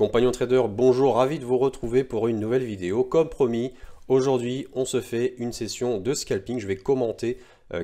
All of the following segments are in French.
Compagnons traders, bonjour, ravi de vous retrouver pour une nouvelle vidéo. Comme promis, aujourd'hui on se fait une session de scalping. Je vais commenter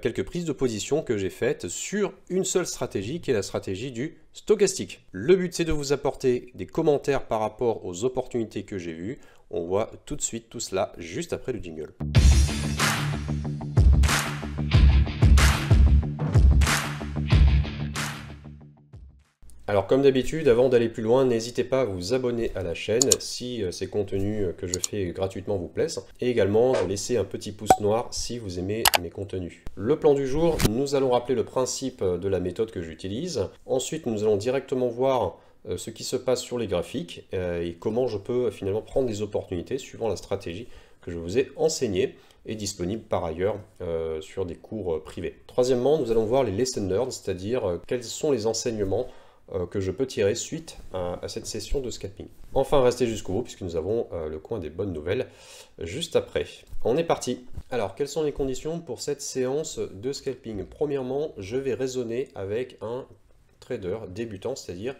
quelques prises de position que j'ai faites sur une seule stratégie qui est la stratégie du stochastique. Le but c'est de vous apporter des commentaires par rapport aux opportunités que j'ai vues. On voit tout de suite tout cela juste après le jingle. Alors comme d'habitude, avant d'aller plus loin, n'hésitez pas à vous abonner à la chaîne si ces contenus que je fais gratuitement vous plaisent. Et également de laisser un petit pouce noir si vous aimez mes contenus. Le plan du jour, nous allons rappeler le principe de la méthode que j'utilise. Ensuite, nous allons directement voir ce qui se passe sur les graphiques et comment je peux finalement prendre des opportunités suivant la stratégie que je vous ai enseignée et disponible par ailleurs sur des cours privés. Troisièmement, nous allons voir les lesson learned, c'est-à-dire quels sont les enseignements que je peux tirer suite à cette session de scalping. Enfin, restez jusqu'au bout puisque nous avons le coin des bonnes nouvelles juste après. On est parti. Alors, quelles sont les conditions pour cette séance de scalping? Premièrement, je vais raisonner avec un trader débutant, c'est-à-dire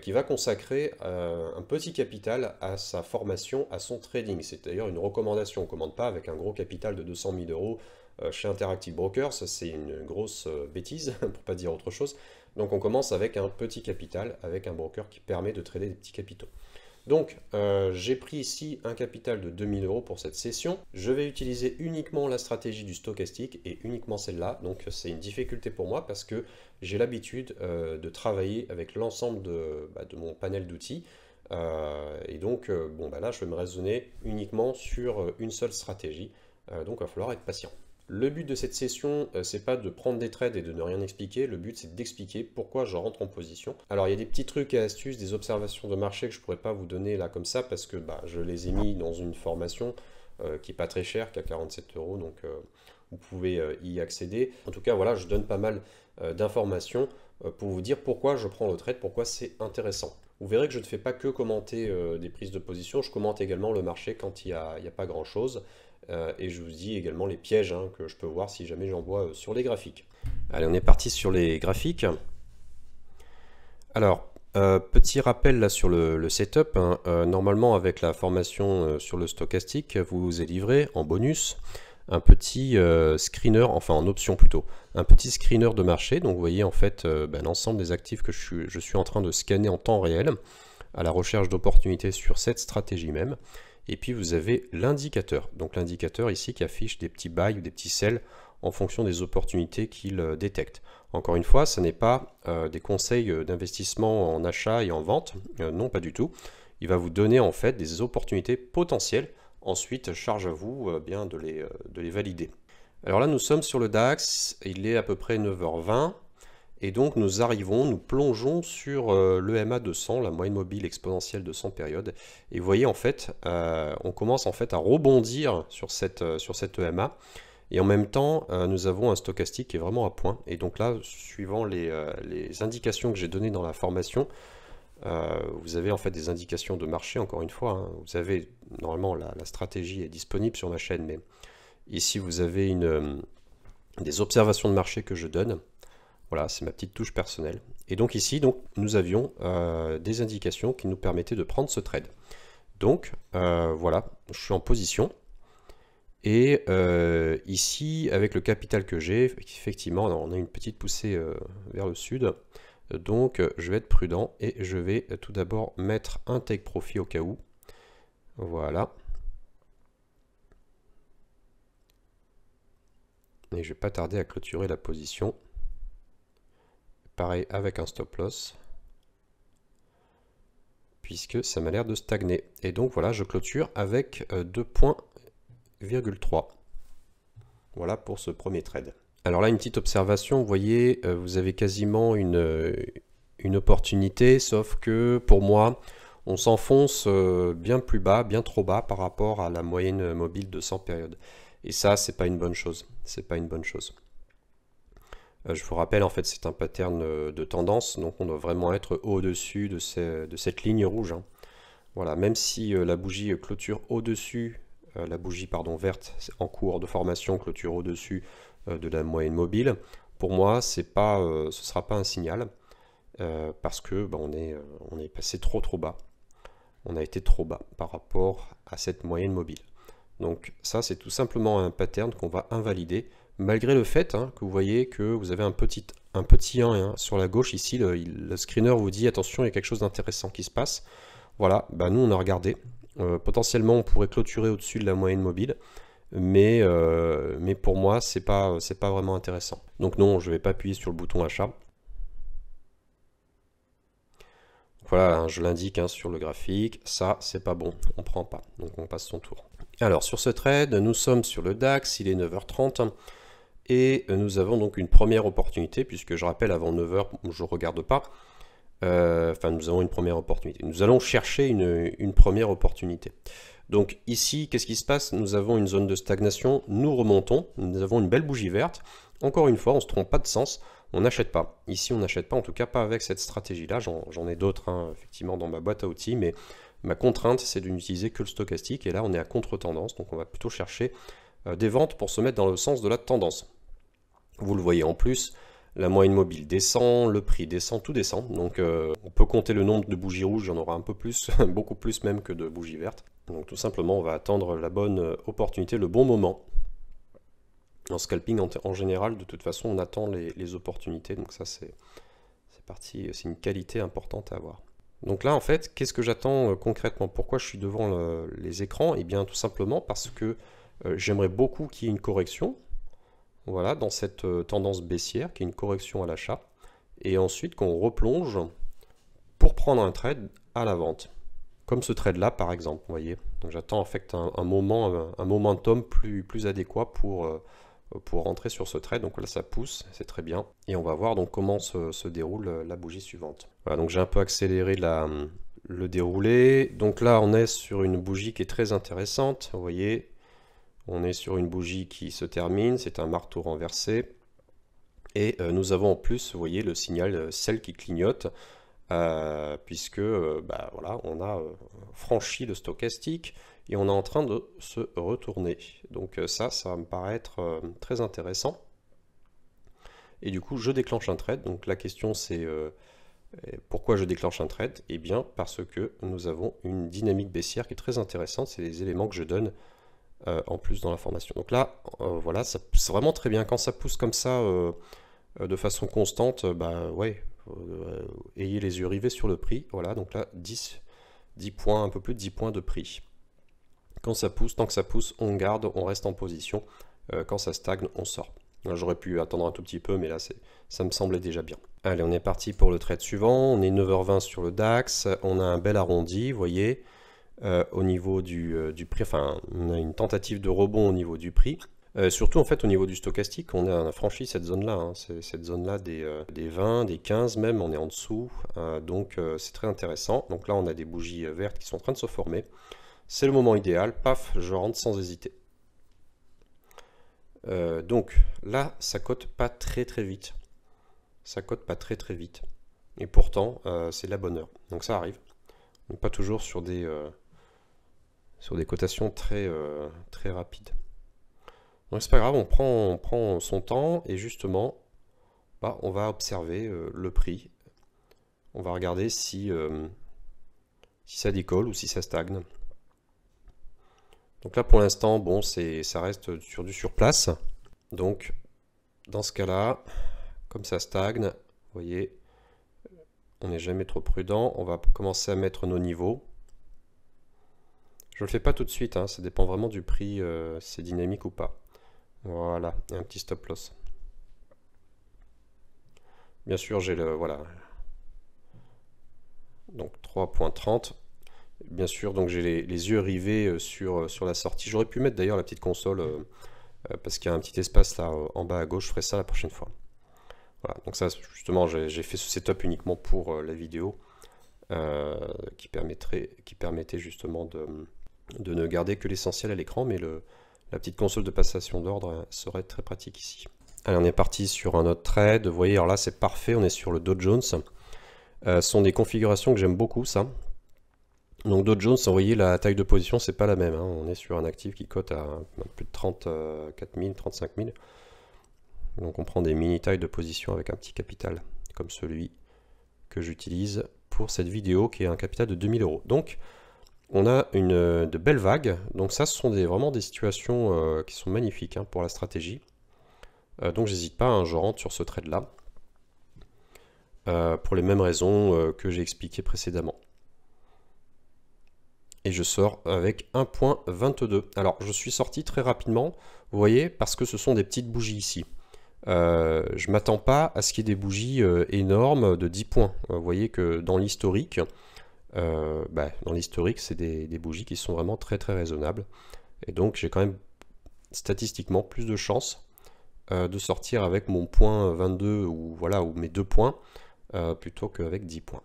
qui va consacrer un petit capital à sa formation, à son trading. C'est d'ailleurs une recommandation. On ne commande pas avec un gros capital de 200 000 euros chez Interactive Brokers. C'est une grosse bêtise, pour ne pas dire autre chose. Donc on commence avec un petit capital, avec un broker qui permet de trader des petits capitaux. Donc j'ai pris ici un capital de 2000 euros pour cette session. Je vais utiliser uniquement la stratégie du stochastique et uniquement celle-là. Donc c'est une difficulté pour moi parce que j'ai l'habitude de travailler avec l'ensemble de mon panel d'outils. Et donc là je vais me raisonner uniquement sur une seule stratégie. Donc il va falloir être patient. Le but de cette session, c'est pas de prendre des trades et de ne rien expliquer, le but c'est d'expliquer pourquoi je rentre en position. Alors il y a des petits trucs et astuces, des observations de marché que je pourrais pas vous donner là comme ça parce que je les ai mis dans une formation qui est pas très chère, qui a 47 euros, donc vous pouvez y accéder. En tout cas voilà, je donne pas mal d'informations pour vous dire pourquoi je prends le trade, pourquoi c'est intéressant. Vous verrez que je ne fais pas que commenter des prises de position, je commente également le marché quand il n'y a pas grand chose. Et je vous dis également les pièges que je peux voir si jamais j'en vois sur les graphiques. Allez, on est parti sur les graphiques. Alors, petit rappel là sur le setup. Normalement, avec la formation sur le stochastique, vous est livré en bonus un petit screener, enfin en option plutôt, un petit screener de marché. Donc vous voyez en fait l'ensemble des actifs que je suis en train de scanner en temps réel à la recherche d'opportunités sur cette stratégie même. Et puis vous avez l'indicateur, donc l'indicateur ici qui affiche des petits buys ou des petits sells en fonction des opportunités qu'il détecte. Encore une fois, ce n'est pas des conseils d'investissement en achat et en vente, non pas du tout. Il va vous donner en fait des opportunités potentielles. Ensuite, charge à vous bien de les valider. Alors là, nous sommes sur le DAX, il est à peu près 9h20. Et donc nous plongeons sur l'EMA 200, la moyenne mobile exponentielle de 100 périodes. Et vous voyez en fait, on commence en fait à rebondir sur cette EMA. Et en même temps, nous avons un stochastique qui est vraiment à point. Et donc là, suivant les indications que j'ai données dans la formation, vous avez en fait des indications de marché, encore une fois. Vous avez, normalement, la stratégie est disponible sur ma chaîne, mais ici vous avez des observations de marché que je donne. Voilà, c'est ma petite touche personnelle. Et donc ici, nous avions des indications qui nous permettaient de prendre ce trade. Donc voilà, je suis en position. Et ici, avec le capital que j'ai, effectivement, on a une petite poussée vers le sud. Donc je vais être prudent et je vais tout d'abord mettre un take profit au cas où. Voilà. Et je ne vais pas tarder à clôturer la position. Pareil avec un stop loss, puisque ça m'a l'air de stagner. Et donc voilà, je clôture avec 2,3. Voilà pour ce premier trade. Alors là, une petite observation, vous voyez, vous avez quasiment une opportunité, sauf que pour moi, on s'enfonce bien plus bas, bien trop bas par rapport à la moyenne mobile de 100 périodes. Et ça, c'est pas une bonne chose. C'est pas une bonne chose. Je vous rappelle, en fait, c'est un pattern de tendance, donc on doit vraiment être au-dessus de cette ligne rouge. Voilà, même si la bougie clôture au-dessus, la bougie verte en cours de formation clôture au-dessus de la moyenne mobile, pour moi, ce ne sera pas un signal, parce que on est passé trop bas. on a été trop bas par rapport à cette moyenne mobile. Donc ça, c'est tout simplement un pattern qu'on va invalider, malgré le fait que vous voyez que vous avez un petit 1 sur la gauche ici. Le screener vous dit attention, il y a quelque chose d'intéressant qui se passe. Voilà, bah nous on a regardé. Potentiellement, on pourrait clôturer au-dessus de la moyenne mobile, mais pour moi, c'est pas vraiment intéressant. Donc non, je ne vais pas appuyer sur le bouton achat. Voilà, je l'indique sur le graphique, ça c'est pas bon, on prend pas, donc on passe son tour. Alors sur ce trade, nous sommes sur le DAX, il est 9h30, et nous avons donc une première opportunité, puisque je rappelle, avant 9h, je ne regarde pas, enfin nous avons une première opportunité. Nous allons chercher une première opportunité. Donc ici, qu'est-ce qui se passe? Nous avons une zone de stagnation, nous remontons, nous avons une belle bougie verte. Encore une fois, on ne se trompe pas de sens, on n'achète pas. Ici, on n'achète pas, en tout cas pas avec cette stratégie-là. J'en ai d'autres, effectivement, dans ma boîte à outils, mais ma contrainte, c'est de n'utiliser que le stochastique. Et là, on est à contre-tendance, donc on va plutôt chercher des ventes pour se mettre dans le sens de la tendance. Vous le voyez en plus, la moyenne mobile descend, le prix descend, tout descend. Donc on peut compter le nombre de bougies rouges, il y en aura un peu plus, beaucoup plus même que de bougies vertes. Donc tout simplement, on va attendre la bonne opportunité, le bon moment. En scalping, en général, de toute façon, on attend les opportunités. Donc ça, c'est parti, c'est une qualité importante à avoir. Donc là, en fait, qu'est-ce que j'attends concrètement? Pourquoi je suis devant les écrans? Eh bien, tout simplement parce que j'aimerais beaucoup qu'il y ait une correction. Voilà, dans cette tendance baissière, qui est une correction à l'achat. Et ensuite, qu'on replonge pour prendre un trade à la vente. Comme ce trade-là, par exemple, vous voyez. Donc j'attends en fait un momentum plus adéquat pour rentrer sur ce trade. Donc là, ça pousse, c'est très bien. Et on va voir donc comment se déroule la bougie suivante. Voilà, donc j'ai un peu accéléré le déroulé. Donc là, on est sur une bougie qui est très intéressante. Vous voyez, on est sur une bougie qui se termine. C'est un marteau renversé. Et nous avons en plus, vous voyez, le signal sell qui clignote. Puisque voilà, on a franchi le stochastique et on est en train de se retourner. Donc ça va me paraître très intéressant. Et du coup, je déclenche un trade. Donc la question c'est pourquoi je déclenche un trade? Eh bien parce que nous avons une dynamique baissière qui est très intéressante. C'est les éléments que je donne en plus dans la formation. Donc là, voilà, c'est vraiment très bien. Quand ça pousse comme ça de façon constante, ouais. Ayez les yeux rivés sur le prix. Voilà, donc là 10 points, un peu plus de 10 points de prix. Quand ça pousse, tant que ça pousse, on garde, on reste en position. Quand ça stagne, on sort. J'aurais pu attendre un tout petit peu, mais là ça me semblait déjà bien. Allez, on est parti pour le trade suivant. On est 9h20 sur le DAX. On a un bel arrondi, vous voyez, au niveau du prix. Enfin, on a une tentative de rebond au niveau du prix. Surtout en fait au niveau du stochastique, on a franchi cette zone-là, cette zone-là des 20, des 15 même, on est en dessous, donc c'est très intéressant. Donc là on a des bougies vertes qui sont en train de se former, c'est le moment idéal, paf, je rentre sans hésiter. Donc là ça cote pas très vite, et pourtant c'est la bonne heure, donc ça arrive. On n'est pas toujours sur des cotations très rapides. Donc c'est pas grave, on prend son temps et justement, on va observer le prix. On va regarder si ça décolle ou si ça stagne. Donc là pour l'instant, bon, ça reste sur du surplace. Donc dans ce cas-là, comme ça stagne, vous voyez, on n'est jamais trop prudent. On va commencer à mettre nos niveaux. Je ne le fais pas tout de suite, ça dépend vraiment du prix, c'est dynamique ou pas. Voilà, et un petit stop loss. Bien sûr, j'ai voilà. Donc 3.30. Bien sûr, donc j'ai les yeux rivés sur la sortie. J'aurais pu mettre d'ailleurs la petite console parce qu'il y a un petit espace là en bas à gauche. Je ferai ça la prochaine fois. Voilà, donc ça justement, j'ai fait ce setup uniquement pour la vidéo qui permettait justement de ne garder que l'essentiel à l'écran, mais la petite console de passation d'ordre serait très pratique ici. Allez, on est parti sur un autre trade. Vous voyez, alors là c'est parfait, on est sur le Dow Jones. Ce sont des configurations que j'aime beaucoup, ça. Donc Dow Jones, vous voyez, la taille de position, c'est pas la même. On est sur un actif qui cote à plus de 34 000, 35 000. Donc on prend des mini tailles de position avec un petit capital, comme celui que j'utilise pour cette vidéo, qui est un capital de 2000 €. Donc On a de belles vagues, donc ça ce sont vraiment des situations qui sont magnifiques hein, pour la stratégie. Donc j'hésite pas, hein, je rentre sur ce trade là, pour les mêmes raisons que j'ai expliquées précédemment. Et je sors avec 1.22. Alors je suis sorti très rapidement, vous voyez, parce que ce sont des petites bougies ici. Je ne m'attends pas à ce qu'il y ait des bougies énormes de 10 points. Vous voyez que dans l'historique, c'est des bougies qui sont vraiment très très raisonnables. Et donc j'ai quand même statistiquement plus de chances de sortir avec mon point 22 ou mes 2 points plutôt qu'avec 10 points.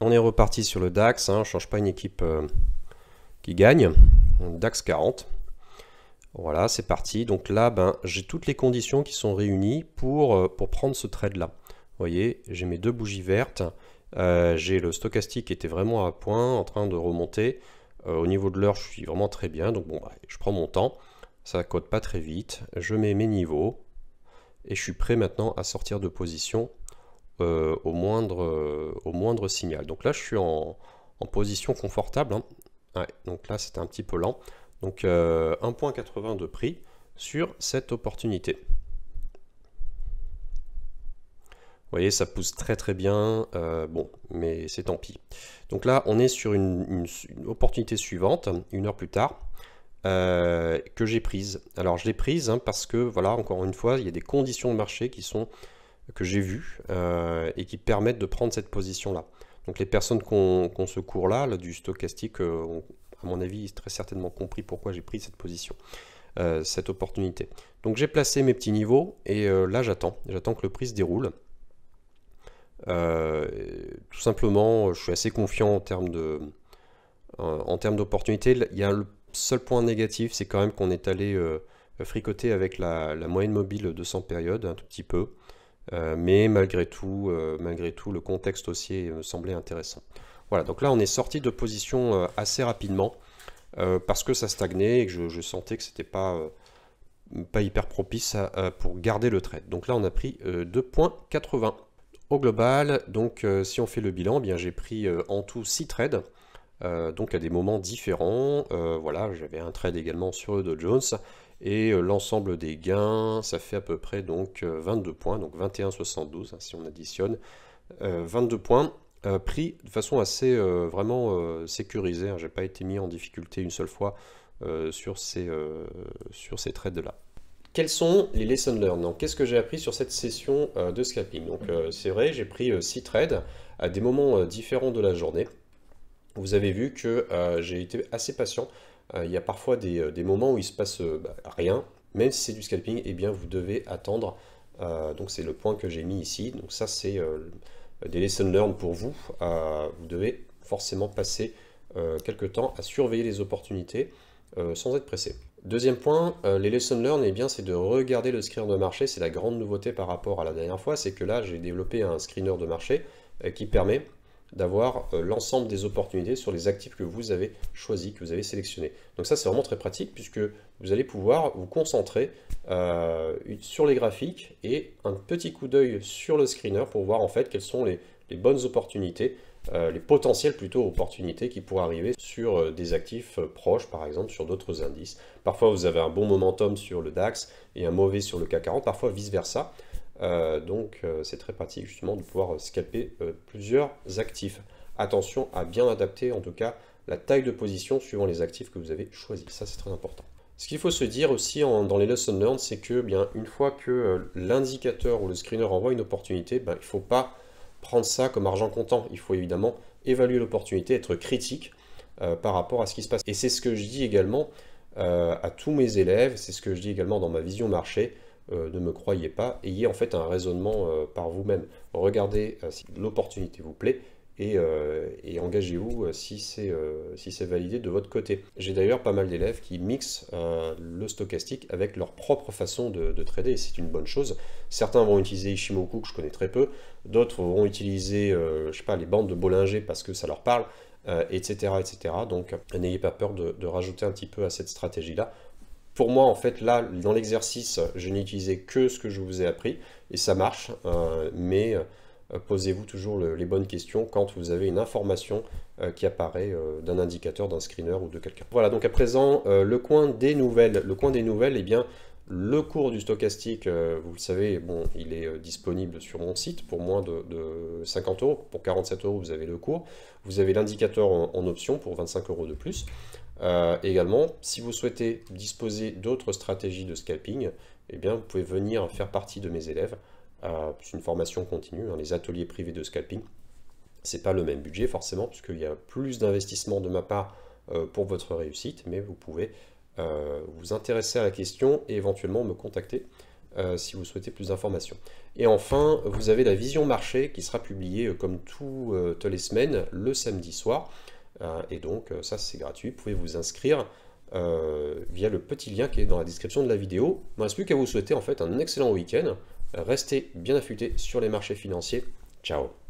On est reparti sur le DAX, hein, je ne change pas une équipe qui gagne, DAX 40. Voilà, c'est parti. Donc là, j'ai toutes les conditions qui sont réunies pour prendre ce trade-là. Vous voyez, j'ai mes 2 bougies vertes. J'ai le stochastique qui était vraiment à point, en train de remonter. Au niveau de l'heure, je suis vraiment très bien. Donc bon, je prends mon temps. Ça ne code pas très vite. Je mets mes niveaux. Et je suis prêt maintenant à sortir de position au moindre signal. Donc là, je suis en position confortable. Hein. Ouais, donc là, c'était un petit peu lent. Donc 1.80 de prix sur cette opportunité. Vous voyez, ça pousse très très bien, bon, mais c'est tant pis. Donc là, on est sur une opportunité suivante, 1 heure plus tard, que j'ai prise. Alors je l'ai prise hein, parce que, voilà, encore une fois, il y a des conditions de marché que j'ai vues et qui permettent de prendre cette position-là. Donc les personnes qui ont ce cours-là, du stochastique, ont, à mon avis, très certainement compris pourquoi j'ai pris cette position, cette opportunité. Donc j'ai placé mes petits niveaux et là j'attends que le prix se déroule. Tout simplement, je suis assez confiant en termes d'opportunité. Il y a le seul point négatif, c'est quand même qu'on est allé fricoter avec la moyenne mobile de 100 périodes un tout petit peu. Mais malgré tout, le contexte haussier me semblait intéressant. Voilà, donc là on est sorti de position assez rapidement parce que ça stagnait et que je sentais que c'était pas hyper propice pour garder le trade. Donc là on a pris 2.80. Au global, donc si on fait le bilan, bien j'ai pris en tout 6 trades. Donc à des moments différents. Voilà, j'avais un trade également sur le Dow Jones. Et l'ensemble des gains, ça fait à peu près donc 22 points, donc 21,72 hein, si on additionne. 22 points pris de façon assez vraiment sécurisée. Hein. Je n'ai pas été mis en difficulté une seule fois sur ces trades-là. Quels sont les lessons learned? Donc, qu'est-ce que j'ai appris sur cette session de scalping? Donc c'est vrai, j'ai pris 6 trades à des moments différents de la journée. Vous avez vu que j'ai été assez patient. Il y a parfois des moments où il se passe rien, même si c'est du scalping, eh bien vous devez attendre. Donc c'est le point que j'ai mis ici. Donc ça c'est des lessons learned pour vous. Vous devez forcément passer quelques temps à surveiller les opportunités sans être pressé. Deuxième point, les lessons learned, eh bien c'est de regarder le screener de marché. C'est la grande nouveauté par rapport à la dernière fois, c'est que là j'ai développé un screener de marché qui permet d'avoir l'ensemble des opportunités sur les actifs que vous avez choisis, que vous avez sélectionnés. Donc ça c'est vraiment très pratique puisque vous allez pouvoir vous concentrer sur les graphiques et un petit coup d'œil sur le screener pour voir en fait quelles sont les bonnes opportunités, les potentielles plutôt opportunités qui pourraient arriver sur des actifs proches, par exemple sur d'autres indices. Parfois vous avez un bon momentum sur le DAX et un mauvais sur le CAC 40, parfois vice versa. Donc c'est très pratique justement de pouvoir scalper plusieurs actifs. Attention à bien adapter en tout cas la taille de position suivant les actifs que vous avez choisis. Ça c'est très important. Ce qu'il faut se dire aussi dans les lessons learned, c'est que bien une fois que l'indicateur ou le screener envoie une opportunité, il ne faut pas prendre ça comme argent comptant. Il faut évidemment évaluer l'opportunité, être critique par rapport à ce qui se passe. Et c'est ce que je dis également à tous mes élèves, c'est ce que je dis également dans ma vision marché. Ne me croyez pas, ayez en fait un raisonnement par vous-même. Regardez si l'opportunité vous plaît et engagez-vous si c'est validé de votre côté. J'ai d'ailleurs pas mal d'élèves qui mixent le stochastique avec leur propre façon de trader et c'est une bonne chose. Certains vont utiliser Ishimoku que je connais très peu, d'autres vont utiliser je sais pas, les bandes de Bollinger parce que ça leur parle, etc., etc. Donc n'ayez pas peur de rajouter un petit peu à cette stratégie-là. Pour moi, en fait, là, dans l'exercice, je n'ai utilisé que ce que je vous ai appris, et ça marche, mais posez-vous toujours les bonnes questions quand vous avez une information qui apparaît d'un indicateur, d'un screener ou de quelqu'un. Voilà, donc à présent, le coin des nouvelles. Le coin des nouvelles, eh bien, le cours du stochastique, vous le savez, bon, il est disponible sur mon site pour moins de 50 euros. Pour 47 euros, vous avez le cours. Vous avez l'indicateur en option pour 25 euros de plus. Également, si vous souhaitez disposer d'autres stratégies de scalping, eh bien, vous pouvez venir faire partie de mes élèves. C'est une formation continue, hein, les ateliers privés de scalping. C'est pas le même budget forcément, puisqu'il y a plus d'investissement de ma part pour votre réussite, mais vous pouvez vous intéresser à la question et éventuellement me contacter si vous souhaitez plus d'informations. Et enfin, vous avez la vision marché qui sera publiée comme toutes les semaines le samedi soir. Et donc ça c'est gratuit, vous pouvez vous inscrire via le petit lien qui est dans la description de la vidéo. Il ne me reste plus qu'à vous souhaiter en fait un excellent week-end. Restez bien affûtés sur les marchés financiers. Ciao!